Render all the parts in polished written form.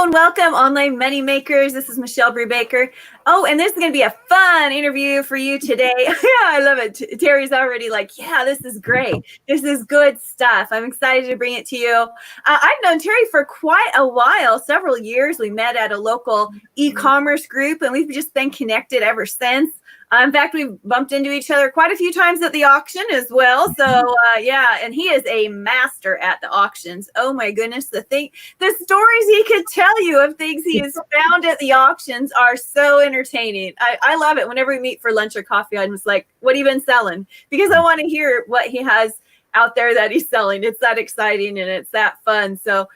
and welcome, online money makers. This is Michelle Brubaker. Oh, and this is going to be a fun interview for you today. Yeah, I love it. Terry's already like, yeah, this is great. This is good stuff. I'm excited to bring it to you. I've known Terry for quite a while, several years. We met at a local e-commerce group, and we've just been connected ever since. In fact, we've bumped into each other quite a few times at the auction as well. So yeah, and he is a master at the auctions. Oh my goodness, the stories he could tell you of things he has found at the auctions are so entertaining. I love it. Whenever we meet for lunch or coffee, I'm just like, what have you been selling? Because I want to hear what he has out there that he's selling. It's that exciting and it's that fun. So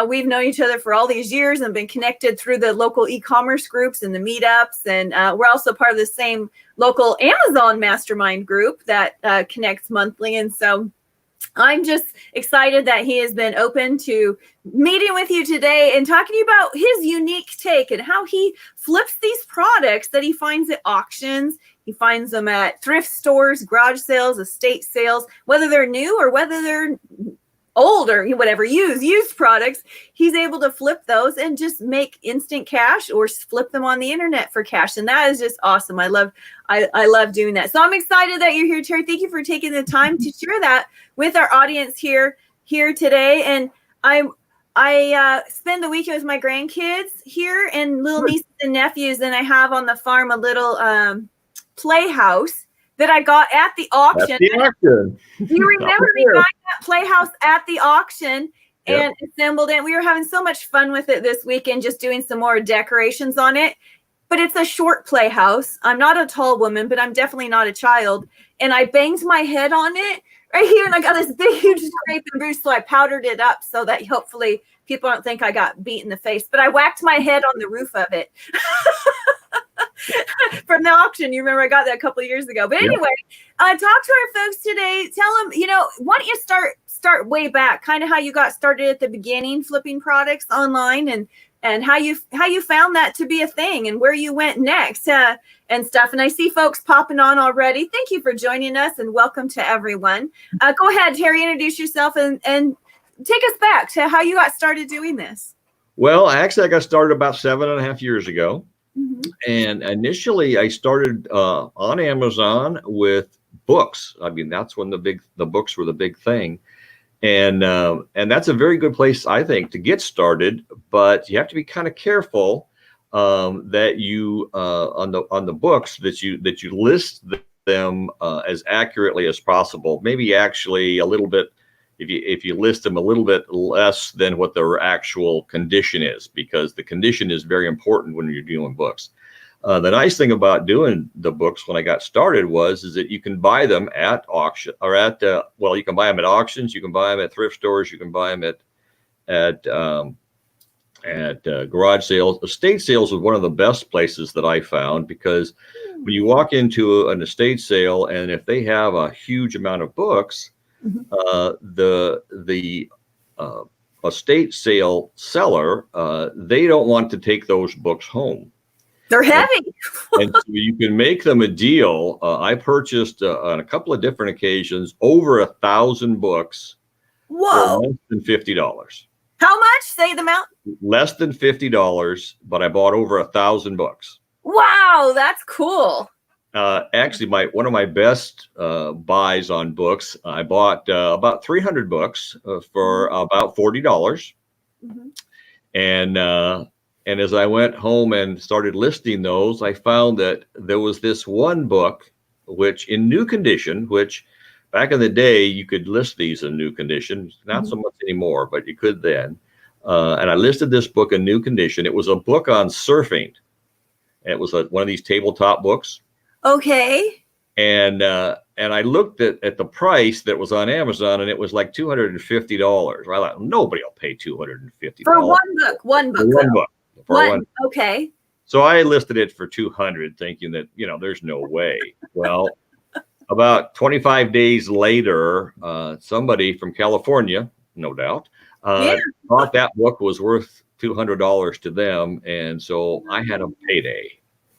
we've known each other for all these years and been connected through the local e-commerce groups and the meetups. And we're also part of the same local Amazon mastermind group that connects monthly. And so I'm just excited that he has been open to meeting with you today and talking to you about his unique take and how he flips these products that he finds at auctions. He finds them at thrift stores, garage sales, estate sales, whether they're new or whether they're old or whatever, used products. He's able to flip those and just make instant cash or flip them on the internet for cash. And that is just awesome. I love doing that. So I'm excited that you're here, Terry. Thank you for taking the time to share that with our audience here today. And I spend the weekend with my grandkids here and little nieces and nephews. And I have on the farm a little playhouse that I got at the auction. You remember me buying that playhouse at the auction and assembled it. We were having so much fun with it this weekend, just doing some more decorations on it. But it's a short playhouse. I'm not a tall woman, but I'm definitely not a child. And I banged my head on it right here, and I got this big, huge scrape and bruise. So I powdered it up so that hopefully people don't think I got beat in the face. But I whacked my head on the roof of it. From the auction. You remember I got that a couple of years ago. But anyway, talk to our folks today. Tell them, why don't you start way back, kind of how you got started at the beginning, flipping products online and how you found that to be a thing and where you went next and stuff. And I see folks popping on already. Thank you for joining us and welcome to everyone. Go ahead, Terry, introduce yourself and take us back to how you got started doing this. Well, actually, I got started about 7.5 years ago. Mm-hmm. And initially I started on Amazon with books. I mean, that's when the books were the big thing. And that's a very good place, I think, to get started. But you have to be kind of careful that you on the books that you list them as accurately as possible. Maybe actually a little bit. If you list them a little bit less than what their actual condition is, because the condition is very important when you're doing books. The nice thing about doing the books when I got started is that you can buy them at auction or you can buy them at auctions, you can buy them at thrift stores, you can buy them at garage sales. Estate sales is one of the best places that I found, because when you walk into an estate sale and if they have a huge amount of books, the estate sale seller, they don't want to take those books home. They're heavy. And so you can make them a deal. I purchased on a couple of different occasions over 1,000 books. Whoa. For less than $50. How much? Say the amount. Less than $50, but I bought over 1,000 books. Wow, that's cool. Actually, one of my best buys on books, I bought about 300 books for about $40. Mm-hmm. And as I went home and started listing those, I found that there was this one book, which in new condition, which back in the day, you could list these in new condition, not so much anymore, but you could then. And I listed this book in new condition. It was a book on surfing. It was one of these tabletop books. Okay. And I looked at the price that was on Amazon, and it was like $250. I thought nobody will pay $250 for one book. One book. Okay. So I listed it for $200, thinking that there's no way. Well, about 25 days later, somebody from California, no doubt, thought that book was worth $200 to them, and so I had a payday.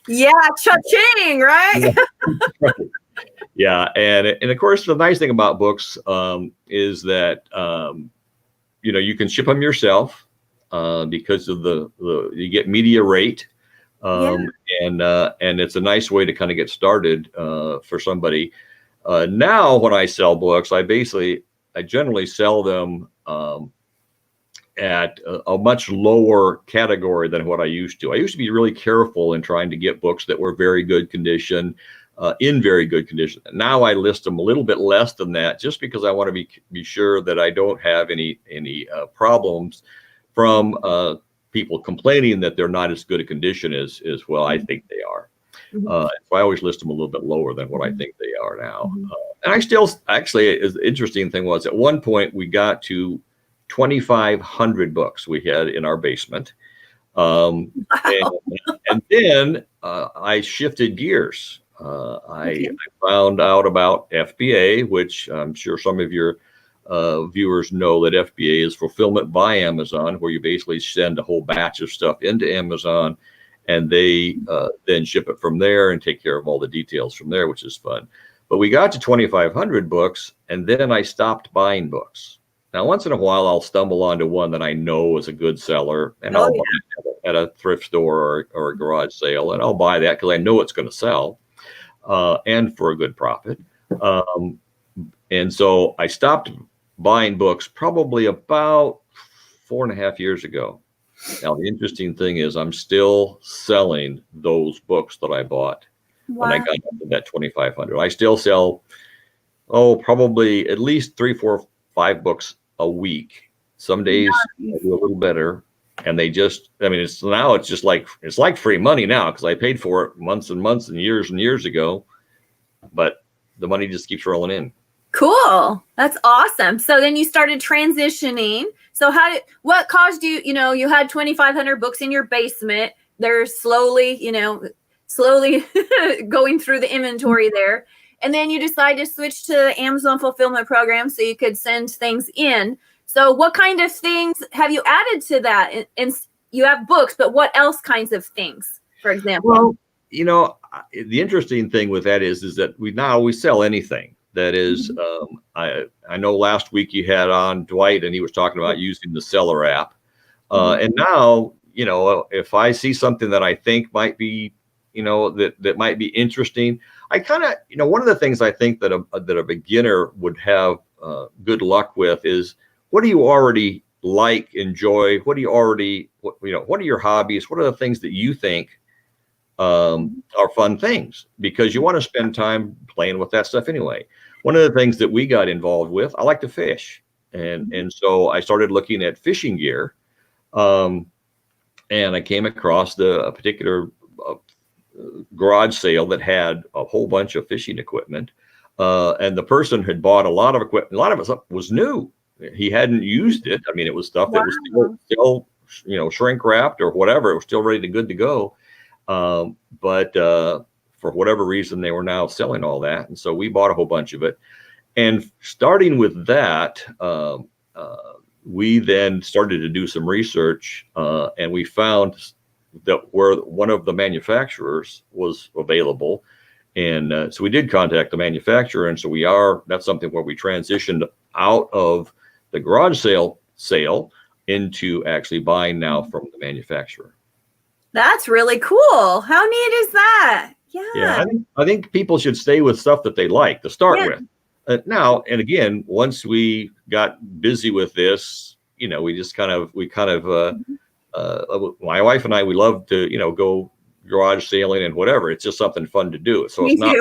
Yeah, cha-ching, right? Yeah, and of course, the nice thing about books is that you can ship them yourself. because of you get media rate. Yeah. And it's a nice way to kind of get started for somebody. Now, when I sell books, I generally sell them at a much lower category than what I used to. I used to be really careful in trying to get books that were very good condition, in very good condition. Now I list them a little bit less than that, just because I want to be sure that I don't have any problems from people complaining that they're not as good a condition as well I think they are. So I always list them a little bit lower than what I think they are now. And I still, actually, the interesting thing was, at one point we got to 2,500 books we had in our basement. And then I shifted gears. I found out about FBA, which I'm sure some of your viewers know that FBA is fulfillment by Amazon, where you basically send a whole batch of stuff into Amazon, and they then ship it from there and take care of all the details from there, which is fun. But we got to 2,500 books, and then I stopped buying books. Now, once in a while, I'll stumble onto one that I know is a good seller, and I'll buy it at a thrift store or a garage sale, and I'll buy that because I know it's going to sell, and for a good profit. And so I stopped buying books probably about 4.5 years ago. Now, the interesting thing is I'm still selling those books that I bought when I got up to that 2,500. I still sell, probably at least 3, 4, 5 books a week. Some days I do a little better. And they just, it's just like, it's like free money now, because I paid for it months and months and years ago, but the money just keeps rolling in. Cool. That's awesome. So then you started transitioning. So what caused you, you had 2,500 books in your basement. They're slowly going through the inventory there. And then you decided to switch to Amazon fulfillment program so you could send things in. So what kind of things have you added to that? And you have books, but what else kinds of things, for example? Well, the interesting thing with that is that we sell anything. That is, I know last week you had on Dwight, and he was talking about using the seller app. And now, if I see something that I think might be, that might be interesting, I kind of, one of the things I think that a beginner would have good luck with is, what do you already like, enjoy? What are your hobbies? What are the things that you think are fun things? Because you want to spend time playing with that stuff anyway. One of the things that we got involved with, I like to fish. And so I started looking at fishing gear. And I came across a particular garage sale that had a whole bunch of fishing equipment. And the person had bought a lot of equipment. A lot of it was new. He hadn't used it. It was stuff that was still shrink wrapped or whatever. It was still good to go. But for whatever reason, they were now selling all that. And so we bought a whole bunch of it. And starting with that, we then started to do some research, and we found that where one of the manufacturers was available. And so we did contact the manufacturer. And so that's something where we transitioned out of the garage sale into actually buying now from the manufacturer. That's really cool. How neat is that? Yeah. I think people should stay with stuff that they like to start with. Now, and again, once we got busy with this, we just my wife and I, we love to, go garage sailing and whatever. It's just something fun to do. So it's not,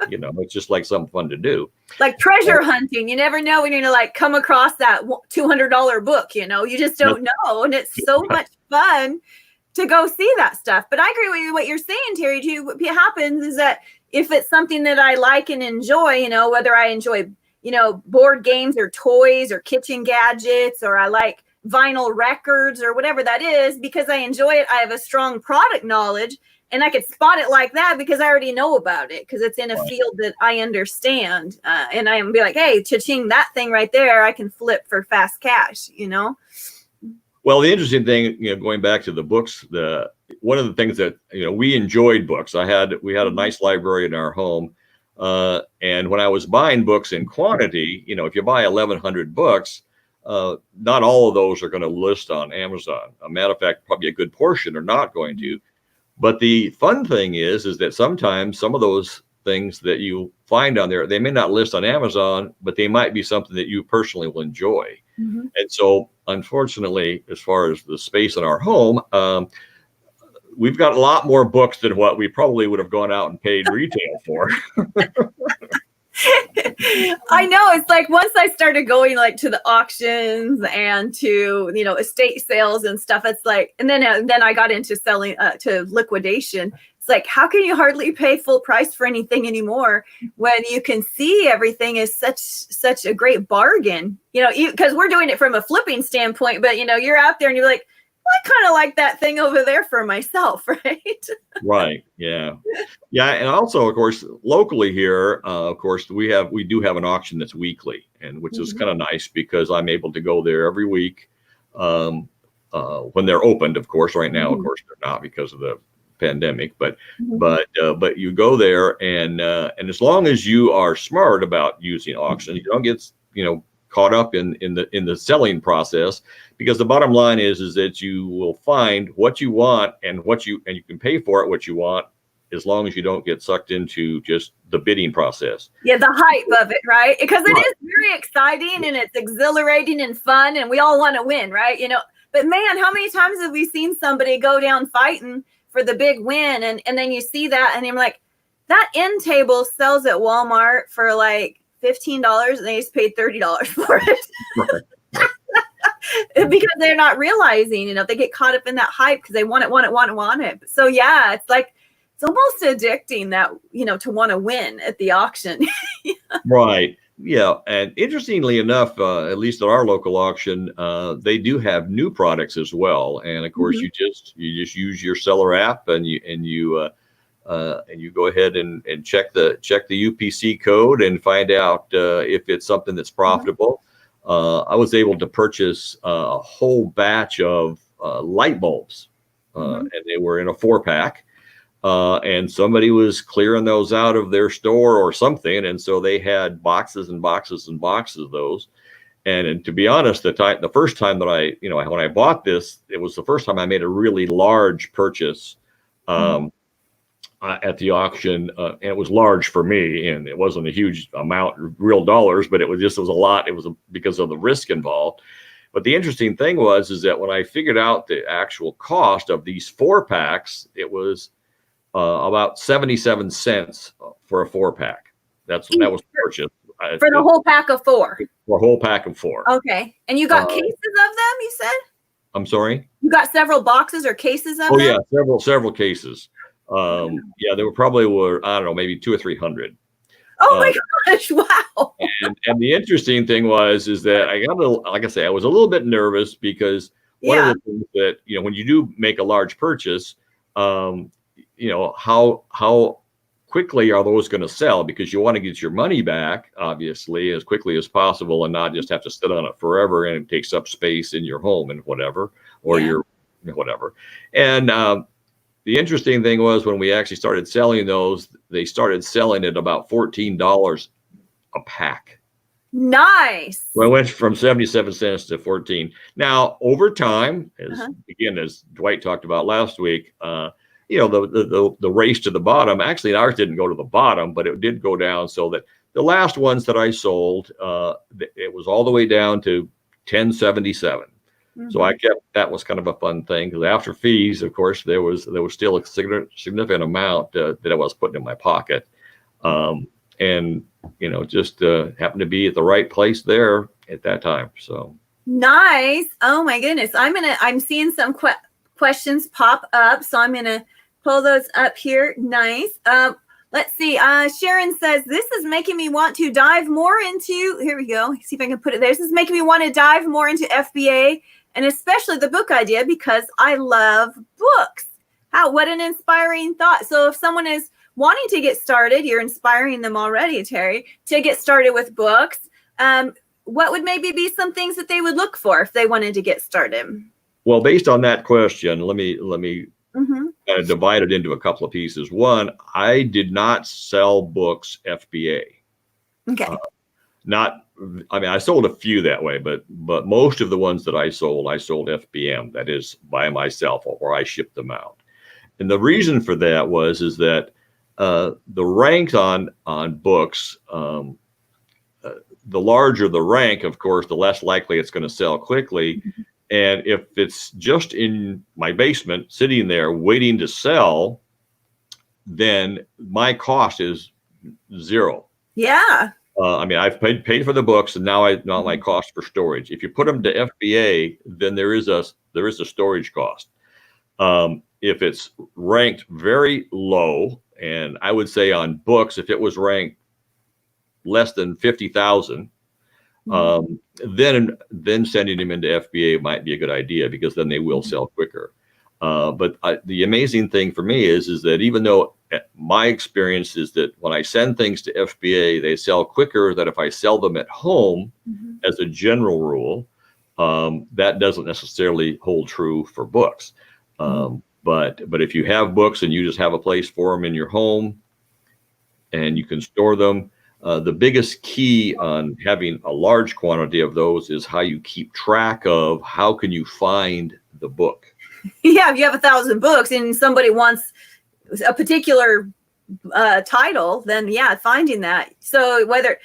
it's just like something fun to do. Like treasure hunting. You never know when you're going to come across that $200 book, you just don't know. And it's so much fun to go see that stuff. But I agree with what you're saying, Terry, too. What happens is that if it's something that I like and enjoy, whether I enjoy, board games or toys or kitchen gadgets, or I like vinyl records or whatever that is, because I enjoy it, I have a strong product knowledge, and I could spot it like that because I already know about it, because it's in a field that I understand. And I am be like, hey, cha-ching, that thing right there, I can flip for fast cash, Well, the interesting thing, going back to the books, one of the things that, we enjoyed books. We had a nice library in our home. And when I was buying books in quantity, if you buy 1,100 books, not all of those are going to list on Amazon. A matter of fact, probably a good portion are not going to. But the fun thing is that sometimes some of those things that you find on there, they may not list on Amazon, but they might be something that you personally will enjoy. Mm-hmm. And so, unfortunately, as far as the space in our home, we've got a lot more books than what we probably would have gone out and paid retail for. I know, it's like once I started going like to the auctions and to, you know, estate sales and stuff, it's like, and then I got into selling to liquidation. It's like, how can you hardly pay full price for anything anymore when you can see everything is such a great bargain, you know, because we're doing it from a flipping standpoint, but you know, you're out there and you're like, well, I kind of like that thing over there for myself, right? Right. Yeah. Yeah. And also, of course, locally here, of course, we do have an auction that's weekly, and which is kind of nice because I'm able to go there every week when they're opened. Of course, right now, of course, they're not because of the pandemic. But you go there, and as long as you are smart about using auctions, you don't get caught up in the selling process, because the bottom line is that you will find what you want and you can pay for it what you want, as long as you don't get sucked into just the bidding process. Yeah, the hype of it, right? Because it is very exciting and it's exhilarating and fun, and we all want to win, right? You know, but man, how many times have we seen somebody go down fighting for the big win, and then you see that and you're like, that end table sells at Walmart for like $15 and they just paid $30 for it. Right. Because they're not realizing, you know, they get caught up in that hype because they want it. So yeah, it's like, it's almost addicting that, you know, to want to win at the auction. Right. Yeah. And interestingly enough, at least at our local auction, they do have new products as well. And of course, you just use your seller app and you go ahead and check the UPC code and find out if it's something that's profitable. I was able to purchase a whole batch of light bulbs, and they were in a 4-pack. And somebody was clearing those out of their store or something, and so they had boxes and boxes and boxes of those. And to be honest, the first time that when I bought this, it was the first time I made a really large purchase. At the auction, and it was large for me, and it wasn't a huge amount of real dollars, but it was a lot. It was because of the risk involved. But the interesting thing is that when I figured out the actual cost of these 4-packs, it was about 77 cents for a 4-pack. That was purchased for the whole pack of 4. For a whole pack of 4. Okay, and you got cases of them, you said? I'm sorry. You got several boxes or cases of them? Oh yeah, several cases. There probably were, I don't know, maybe 200 or 300. Oh my gosh! Wow. And the interesting thing is that I got like I say, I was a little bit nervous because one of the things that, when you do make a large purchase, how quickly are those going to sell? Because you want to get your money back, obviously, as quickly as possible, and not just have to sit on it forever and it takes up space in your home and whatever, or your whatever. And the interesting thing was when we actually started selling those, they started selling at about $14 a pack. Nice. Well, it went from 77 cents to 14. Now, over time, as Dwight talked about last week, the race to the bottom, actually ours didn't go to the bottom, but it did go down, so that the last ones that I sold, it was all the way down to 10.77. So that was kind of a fun thing, because after fees, of course, there was still a significant amount that I was putting in my pocket, and just happened to be at the right place there at that time. So nice. Oh my goodness, I'm seeing some questions pop up, so I'm gonna pull those up here. Nice. Let's see. Sharon says, this is making me want to dive more into. Here we go. See if I can put it there. This is making me want to dive more into FBA, and especially the book idea, because I love books. What an inspiring thought. So if someone is wanting to get started, you're inspiring them already, Terry, to get started with books. What would maybe be some things that they would look for if they wanted to get started? Well, based on that question, let me kind of divide it into a couple of pieces. One, I did not sell books FBA. Okay. Not, I mean, I sold a few that way, but most of the ones that I sold FBM, that is by myself, or I shipped them out. And the reason for that is that the ranks on books, the larger the rank, of course, the less likely it's going to sell quickly. And if it's just in my basement sitting there waiting to sell, then my cost is zero. Yeah. I mean, I've paid for the books, and now my cost for storage. If you put them to FBA, then there is a storage cost. If it's ranked very low, and I would say on books, if it was ranked less than 50,000, then sending them into FBA might be a good idea, because then they will sell quicker. But the amazing thing for me is that even though my experience is that when I send things to FBA, they sell quicker than if I sell them at home, as a general rule, that doesn't necessarily hold true for books. But if you have books and you just have a place for them in your home and you can store them, the biggest key on having a large quantity of those is how you keep track of how can you find the book. Yeah, if you have 1,000 books and somebody wants a particular title, then yeah, finding that. So whether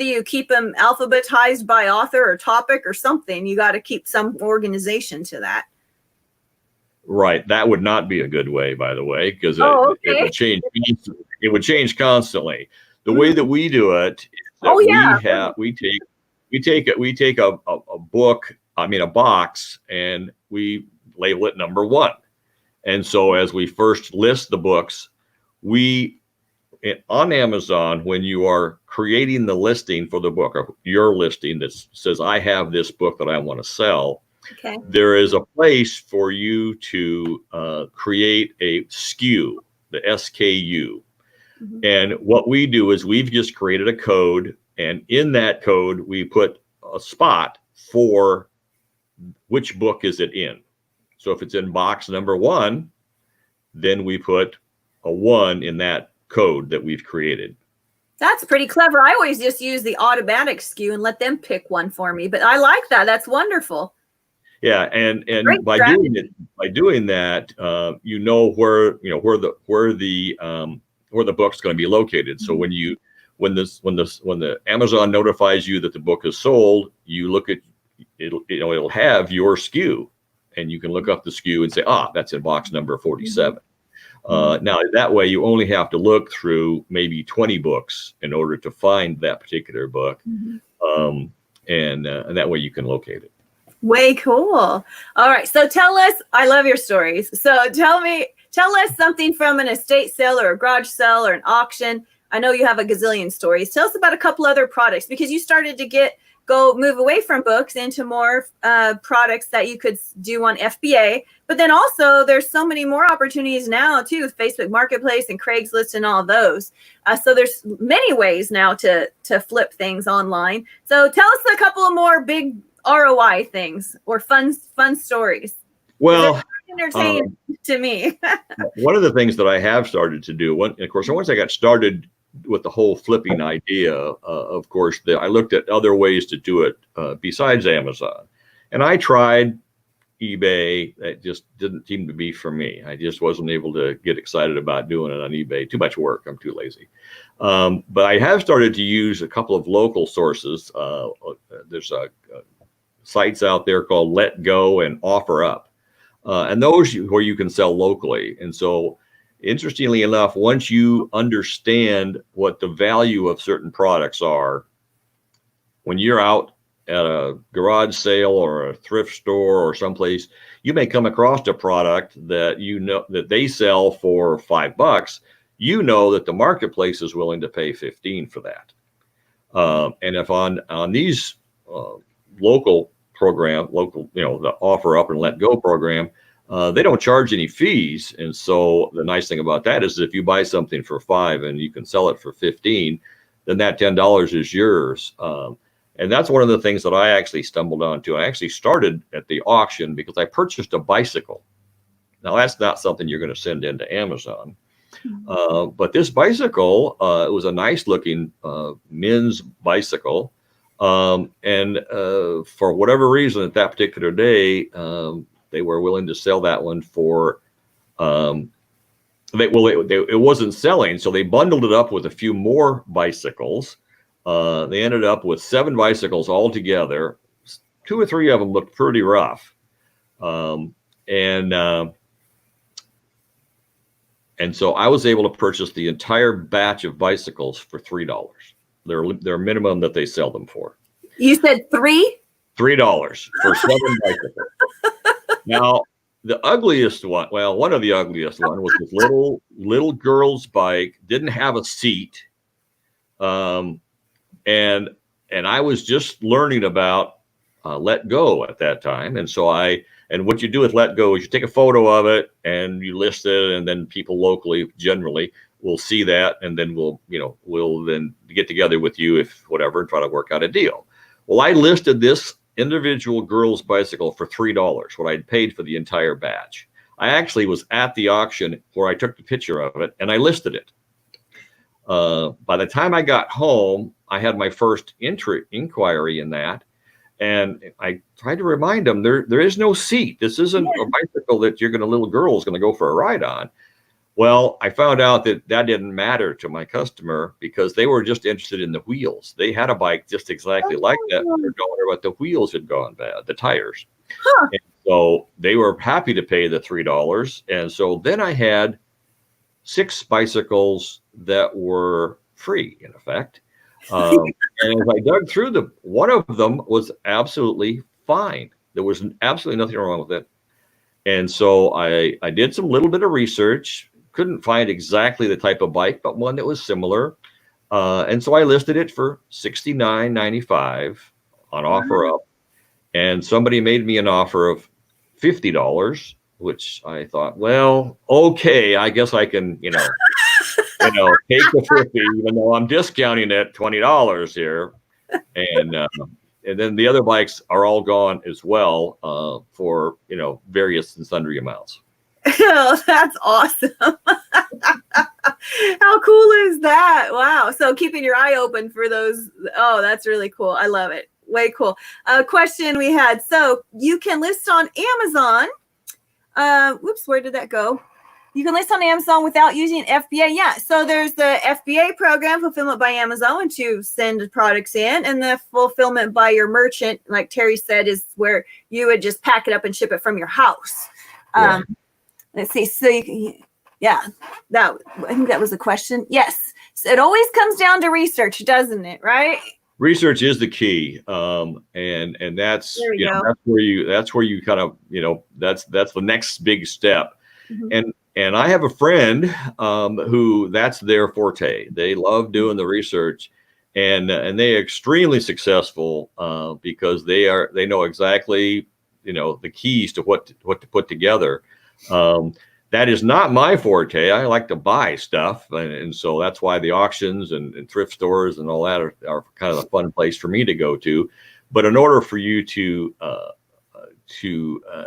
you keep them alphabetized by author or topic or something, you got to keep some organization to that. Right. That would not be a good way, by the way, because it would change. It would change constantly. The way that we do it is that we take a book, I mean a box, and we label it number 1. And so as we first list the books, on Amazon, when you are creating the listing for the book, or your listing that says, I have this book that I want to sell, there is a place for you to create a SKU, the SKU. And what we do is we've just created a code, and in that code, we put a spot for which book is it in. So if it's in box number 1, then we put a 1 in that code that we've created. That's pretty clever. I always just use the automatic SKU and let them pick one for me, but I like that. That's wonderful. Yeah, and by doing that, you know where the book's going to be located. So when the Amazon notifies you that the book is sold, you look at it'll have your SKU, and you can look up the SKU and say, that's in box number 47. Now that way you only have to look through maybe 20 books in order to find that particular book, and that way you can locate it. Way cool. All right, so tell us. I love your stories. So tell us something from an estate sale or a garage sale or an auction. I know you have a gazillion stories. Tell us about a couple other products, because you started to move away from books into more products that you could do on FBA. But then also there's so many more opportunities now too, with Facebook Marketplace and Craigslist and all those. So there's many ways now to flip things online. So tell us a couple of more big ROI things or fun stories. Well, entertaining to me. One of the things that I have started to do, once I got started with the whole flipping idea, of course, I looked at other ways to do it besides Amazon. And I tried eBay. That just didn't seem to be for me. I just wasn't able to get excited about doing it on eBay. Too much work. I'm too lazy. But I have started to use a couple of local sources. There's sites out there called Let Go and Offer Up. And those where you can sell locally. And so, interestingly enough, once you understand what the value of certain products are, when you're out at a garage sale or a thrift store or someplace, you may come across a product that you know that they sell for $5. You know that the marketplace is willing to pay $15 for that. And if on these local, the Offer Up and Let Go program, they don't charge any fees. And so the nice thing about that is if you buy something for $5 and you can sell it for $15, then that $10 is yours. And that's one of the things that I actually stumbled onto. I actually started at the auction because I purchased a bicycle. Now that's not something you're going to send into Amazon. But this bicycle, it was a nice looking men's bicycle. For whatever reason, at that particular day, they were willing to sell that one for. It wasn't selling, so they bundled it up with a few more bicycles. They ended up with 7 bicycles all together. 2 or 3 of them looked pretty rough, and so I was able to purchase the entire batch of bicycles for $3. Their minimum that they sell them for. You said $3 for 7 bicycles. Now, the ugliest one, well, one of the ugliest one was this little girl's bike, didn't have a seat. And I was just learning about Let Go at that time. And so and what you do with Let Go is you take a photo of it and you list it, and then people locally generally will see that, and then we'll then get together with you if whatever and try to work out a deal. Well, I listed this individual girl's bicycle for $3, what I'd paid for the entire batch. I actually was at the auction where I took the picture of it and I listed it. By the time I got home, I had my first inquiry in that. And I tried to remind them there is no seat. This isn't a bicycle that little girl is going to go for a ride on. Well, I found out that didn't matter to my customer because they were just interested in the wheels. They had a bike just exactly like that for their daughter, but the wheels had gone bad, the tires. Huh. And so they were happy to pay the $3. And so then I had 6 bicycles that were free, in effect. And as I dug through one of them was absolutely fine. There was absolutely nothing wrong with it. And so I did some little bit of research, couldn't find exactly the type of bike, but one that was similar. And so I listed it for $69.95 on OfferUp. And somebody made me an offer of $50, which I thought, well, okay, I guess I can, take the 50, even though I'm discounting it $20 here. And then the other bikes are all gone as well for, various and sundry amounts. Oh, that's awesome. How cool is that? Wow. So keeping your eye open for those. Oh, that's really cool. I love it. Way cool. Question we had. So you can list on Amazon. Where did that go? You can list on Amazon without using FBA. Yeah. So there's the FBA program, fulfillment by Amazon, once you send products in, and the fulfillment by your merchant, like Terry said, is where you would just pack it up and ship it from your house. Right. Let's see. So I think that was the question. Yes. So it always comes down to research, doesn't it? Right. Research is the key. And that's, that's where you kind of, that's the next big step. Mm-hmm. And I have a friend who that's their forte. They love doing the research, and they are extremely successful because they know exactly, the keys to what to put together. That is not my forte. I like to buy stuff. And so that's why the auctions and thrift stores and all that are kind of a fun place for me to go to. But in order for you to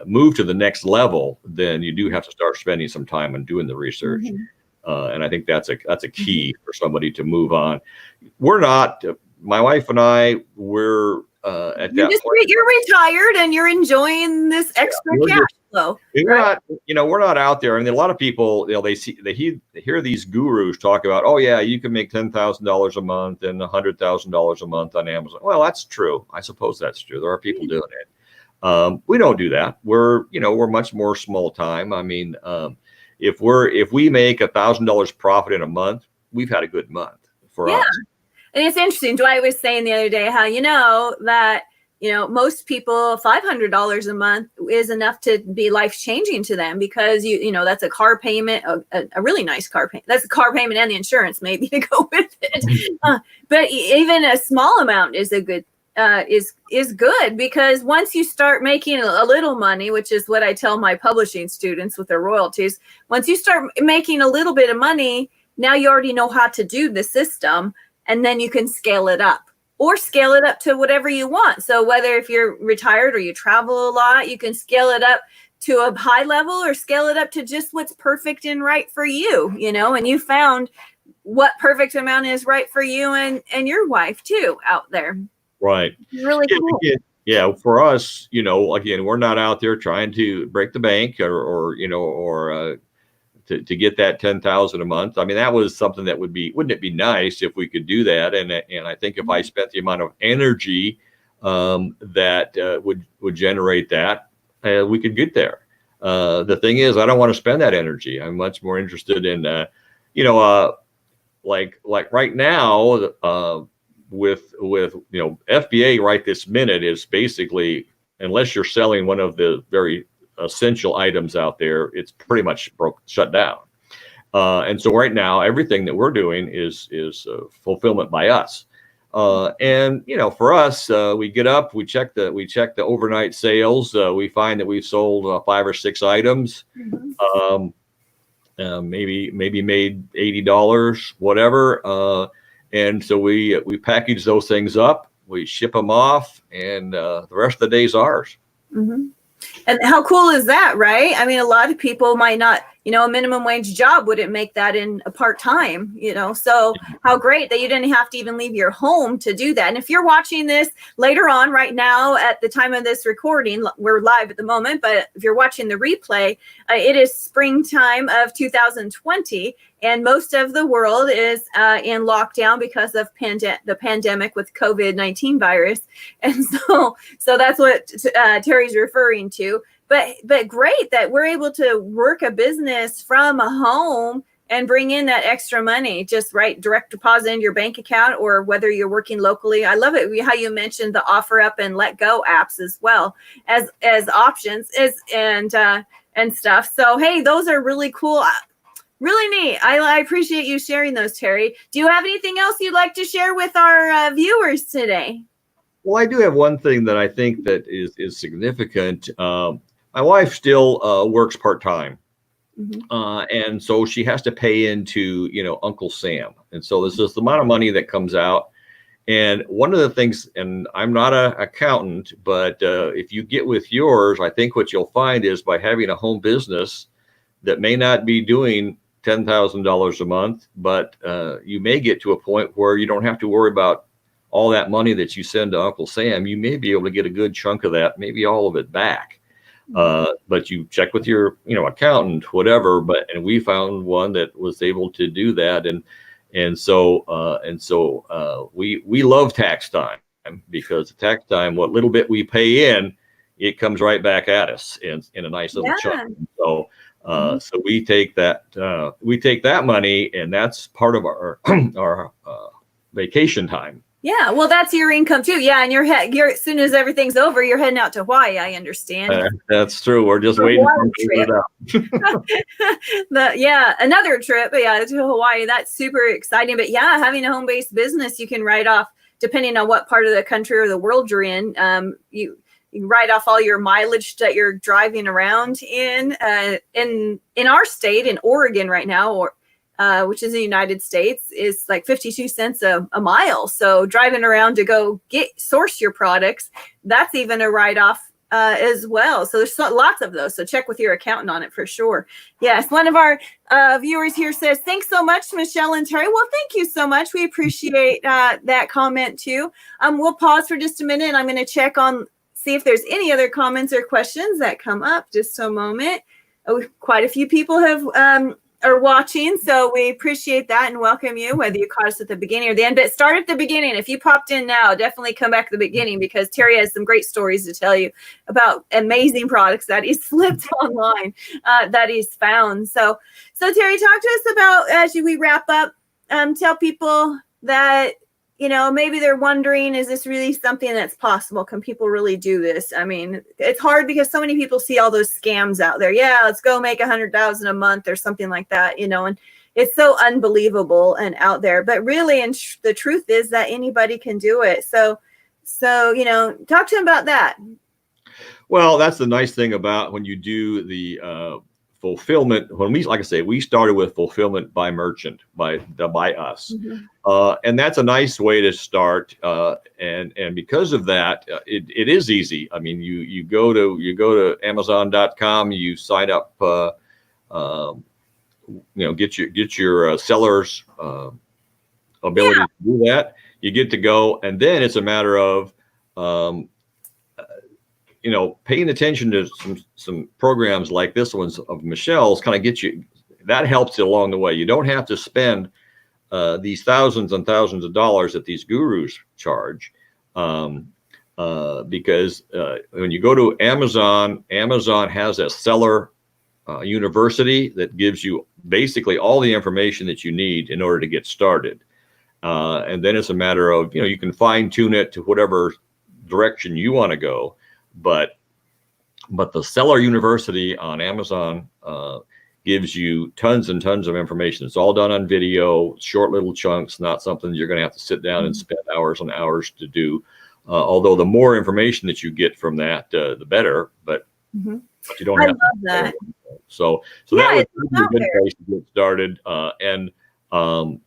move to the next level, then you do have to start spending some time on doing the research. Mm-hmm. And I think that's a key for somebody to move on. We're not, my wife and I, we're at that point. You're retired and you're enjoying this extra cash flow. We're not out there. I mean, a lot of people, they hear these gurus talk about, oh yeah, you can make $10,000 a month and $100,000 a month on Amazon. Well, that's true. I suppose that's true. There are people doing it. We don't do that. We're much more small time. I mean, if we make $1,000 profit in a month, we've had a good month for us. And it's interesting. Dwight was saying the other day how that most people $500 a month is enough to be life changing to them, because that's a car payment, a really nice car payment. That's a car payment and the insurance maybe to go with it. But even a small amount is a good. Is good, because once you start making a little money, which is what I tell my publishing students with their royalties, once you start making a little bit of money, now you already know how to do the system, and then you can scale it up to whatever you want. So whether if you're retired or you travel a lot, you can scale it up to a high level or scale it up to just what's perfect and right for you, and you found what perfect amount is right for you and your wife too out there. Right. It's really Yeah, cool. yeah, for us, again, we're not out there trying to break the bank or to get that 10,000 a month. I mean, that was something that wouldn't it be nice if we could do that? And I think if I spent the amount of energy that would generate that, we could get there. The thing is, I don't want to spend that energy. I'm much more interested in, like right now, with FBA right this minute is basically, unless you're selling one of the very essential items out there, it's pretty much shut down. And so right now, everything that we're doing is fulfillment by us. And for us, we get up, we check the overnight sales. We find that we've sold 5 or 6 items. Mhm. Maybe made $80, whatever. And so we package those things up, we ship them off, and the rest of the day's ours. Mhm. And how cool is that, right? I mean, a lot of people might not, a minimum wage job wouldn't make that in a part-time, so how great that you didn't have to even leave your home to do that. And if you're watching this later on right now at the time of this recording, we're live at the moment, but if you're watching the replay, it is springtime of 2020. And most of the world is in lockdown because of the pandemic with COVID-19 virus. And so that's what Terry's referring to. But great that we're able to work a business from a home and bring in that extra money, just direct deposit into your bank account, or whether you're working locally. I love it how you mentioned the OfferUp and Let Go apps as well as options and stuff. So, hey, those are really cool. Really neat. I appreciate you sharing those, Terry. Do you have anything else you'd like to share with our viewers today? Well, I do have one thing that I think that is significant. My wife still works part-time. Mm-hmm. And so she has to pay into, Uncle Sam. And so this is the amount of money that comes out. And one of the things, and I'm not an accountant, but if you get with yours, I think what you'll find is by having a home business that may not be doing $10,000 a month, but you may get to a point where you don't have to worry about all that money that you send to Uncle Sam. You may be able to get a good chunk of that, maybe all of it back. But you check with your, accountant, whatever. And we found one that was able to do that. And so we love tax time, because tax time, what little bit we pay in, it comes right back at us in a nice little chunk. So so we take that money, and that's part of our our vacation time. Yeah, well, that's your income too. Yeah, and you're as soon as everything's over, you're heading out to Hawaii. I understand. That's true. We're just waiting for it out. Another trip, to Hawaii. That's super exciting. But yeah, having a home-based business, you can write off, depending on what part of the country or the world you're in. You write off all your mileage that you're driving around in our state, in Oregon right now, or which is the United States, is like 52 cents a mile. So driving around to go source your products, that's even a write-off as well. So there's lots of those. So check with your accountant on it for sure. Yes, one of our viewers here says, thanks so much, Michelle and Terry. Well, thank you so much. We appreciate that comment too. We'll pause for just a minute, and I'm going to see if there's any other comments or questions that come up. Just a moment. Oh, quite a few people are watching, so we appreciate that and welcome you, whether you caught us at the beginning or the end. But start at the beginning. If you popped in now, definitely come back to the beginning, because Terry has some great stories to tell you about amazing products that he's flipped online, that he's found. So Terry, talk to us about, as we wrap up, tell people that, maybe they're wondering, is this really something that's possible? Can people really do this? I mean, it's hard because so many people see all those scams out there. Yeah, let's go make $100,000 a month or something like that, and it's so unbelievable and out there. But really, and the truth is that anybody can do it. So talk to them about that. Well, that's the nice thing about when you do the fulfillment. Like I say, we started with fulfillment by merchant, by us. Mm-hmm. And that's a nice way to start. And because of that, it is easy. I mean, you go to Amazon.com, you sign up, get your seller's ability to do that. you get to go. And then it's a matter of, paying attention to some programs like this one's of Michelle's kind of get you, that helps you along the way. You don't have to spend these thousands and thousands of dollars that these gurus charge. Because when you go to Amazon has a seller university that gives you basically all the information that you need in order to get started. And then it's a matter of, you can fine tune it to whatever direction you want to go. But the seller university on Amazon gives you tons and tons of information. It's all done on video, short little chunks, not something you're going to have to sit down and spend hours and hours to do. Although the more information that you get from that, the better. But you don't have love that. So that would be a good place to get started. And of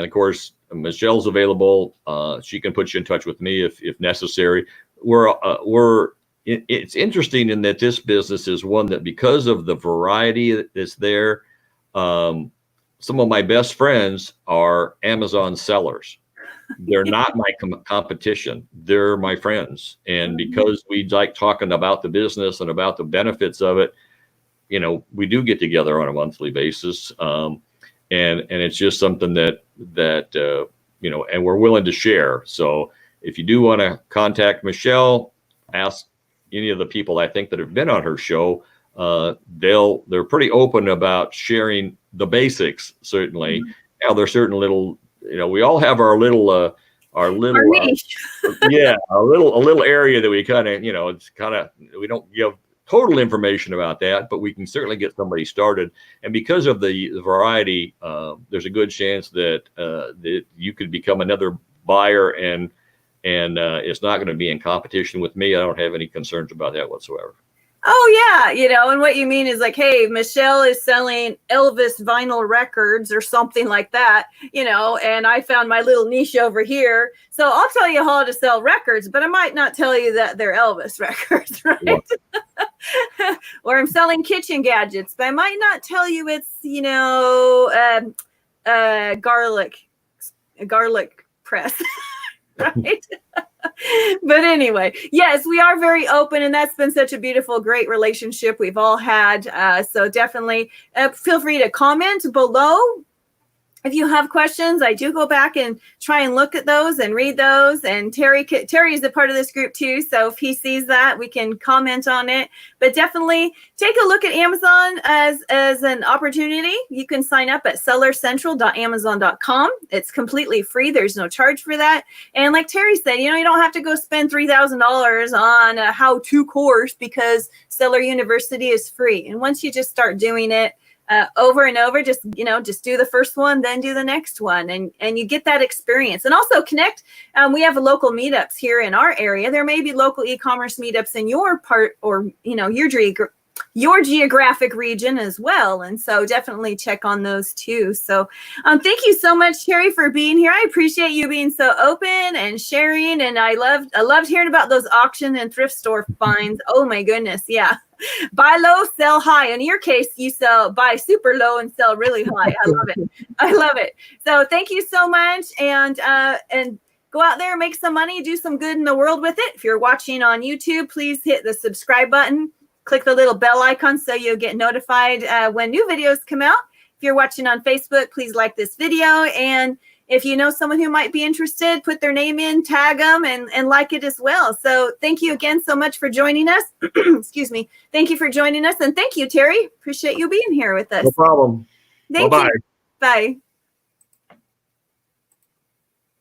course, Michelle's available. She can put you in touch with me if necessary. It's interesting in that this business is one that, because of the variety that's there, some of my best friends are Amazon sellers. They're not my competition. They're my friends. And because we like talking about the business and about the benefits of it, we do get together on a monthly basis. And it's just something that and we're willing to share. So if you do want to contact Michelle, ask any of the people I think that have been on her show, they're pretty open about sharing the basics. Certainly. Now there's certain little, we all have our little niche. a little area that we kind of, it's kind of, we don't give total information about that, but we can certainly get somebody started. And because of the variety, there's a good chance that you could become another buyer, and it's not going to be in competition with me. I don't have any concerns about that whatsoever. Oh yeah, and what you mean is like, hey, Michelle is selling Elvis vinyl records or something like that, and I found my little niche over here. So I'll tell you how to sell records, but I might not tell you that they're Elvis records, right? Yeah. Or I'm selling kitchen gadgets, but I might not tell you it's, garlic press. Right. But anyway, yes, we are very open, and that's been such a beautiful, great relationship we've all had. So definitely feel free to comment below. If you have questions, I do go back and try and look at those and read those. And Terry is a part of this group too. So if he sees that, we can comment on it. But definitely take a look at Amazon as an opportunity. You can sign up at sellercentral.amazon.com. It's completely free. There's no charge for that. And like Terry said, you don't have to go spend $3,000 on a how-to course, because Seller University is free. And once you just start doing it, over and over, just do the first one, then do the next one, and you get that experience. And also connect. We have local meetups here in our area. There may be local e-commerce meetups in your part, or your geographic region as well. And so definitely check on those too. So thank you so much, Terry, for being here. I appreciate you being so open and sharing. And I loved hearing about those auction and thrift store finds. Oh my goodness. Yeah. Buy low, sell high. In your case, you buy super low and sell really high. I love it. I love it. So thank you so much. And go out there, make some money, do some good in the world with it. If you're watching on YouTube, please hit the subscribe button. Click the little bell icon so you'll get notified when new videos come out. If you're watching on Facebook, please like this video. And if you know someone who might be interested, put their name in, tag them, and like it as well. So thank you again so much for joining us. Excuse me. Thank you for joining us. And thank you, Terry. Appreciate you being here with us. No problem. Thank you. Bye.